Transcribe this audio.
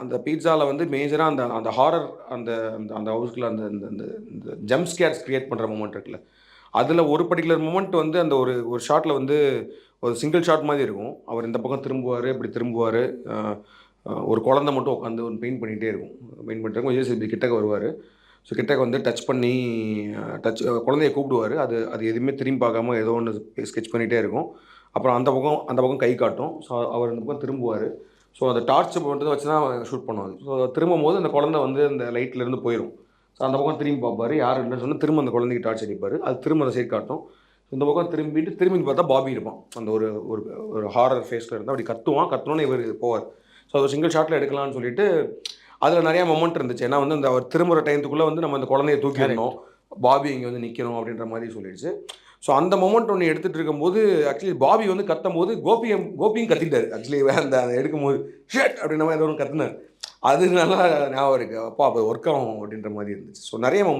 அந்த பீட்சால வந்து மேஜரா அந்த அந்த ஹாரர் அந்த அந்த அந்த ஹவுஸ்க்குள்ள அந்த அந்த அந்த இந்த ஜம்ப் ஸ்கேர்ஸ் கிரியேட் பண்ற மொமெண்ட் இருக்குல்ல. அதுல ஒரு பர்ட்டிகுலர் மொமெண்ட் வந்து அந்த ஒரு ஒரு ஷாட்ல வந்து ஒரு சிங்கிள் ஷாட் மாரி இருக்கும். அவர் இந்த பக்கம் திரும்புவாரு, இப்படி திரும்புவாரு. அ அ ஒரு குழந்தை மட்டும் உட்காந்து ஒண்ணு பெயிண்ட் பண்ணிட்டே இருக்கும். பெயிண்ட் பண்ணிட்டு இருக்கும். விஜய் சேதுபதி கிட்டக்க வருவாரு. ஸோ கிட்டக்க வந்து டச் பண்ணி குழந்தைய கூப்பிடுவாரு. அது அது எதுவுமே திரும்பி பார்க்காம ஏதோ ஒண்ணு ஸ்கெட்ச் பண்ணிட்டே இருக்கும். அப்புறம் அந்த பக்கம் கை காட்டும். ஸோ அவர் இந்த பக்கம் திரும்புவாரு. ஸோ அந்த டார்ச் மட்டும் வச்சு தான் ஷூட் பண்ணுவாங்க. ஸோ திரும்பும்போது அந்த குழந்தை வந்து அந்த லைட்லேருந்து போயிரும். ஸோ அந்த பக்கம் திரும்பி பார்ப்பாரு. யாரும் இல்லைன்னு சொன்னா திரும்ப அந்த குழந்தைக்கு டார்ச் அடிப்பாரு. அது திரும்ப அந்த சைடு காட்டும். இந்த பக்கம் திரும்பிட்டு திரும்பி பார்த்தா பாபி இருப்பான். அந்த ஒரு ஒரு ஒரு ஹாரர் ஃபேஸ்ல இருந்தா அப்படி கத்துவான். கத்துனோனே இவரு போவார். ஸோ ஒரு சிங்கிள் ஷாட்ல எடுக்கலாம்னு சொல்லிட்டு, அதில நெறைய மொமெண்ட் இருந்துச்சு. ஏன்னா வந்து அந்த அவர் திரும்புற டையத்துக்குள்ள வந்து நம்ம அந்த குழந்தைய தூக்கிரணும். கரெக்ட். பாபி இங்க வந்து நிக்கணும் அப்படின்ற மாரி சொல்லிடுச்சு. ஸோ அந்த மொமெண்ட் ஒண்ணு எடுத்துட்டு இருக்கும்போது, ஆக்சுவலி பாபி வந்து கத்தம்போது, கோபியும் கத்திட்டாரு. ஆக்சுவலி அந்த எடுக்கும்போது, ஷிட்! அப்படின்ற மாரி ஏதோ ஒண்ணு கத்துனாரு. அது நல்லா ஞாபகம் இருக்கு. அப்பா அப்ப ஒர்க் ஆகும் அப்படின்ற மாரி இருந்துச்சு. ஸோ நெறைய மொமெண்ட்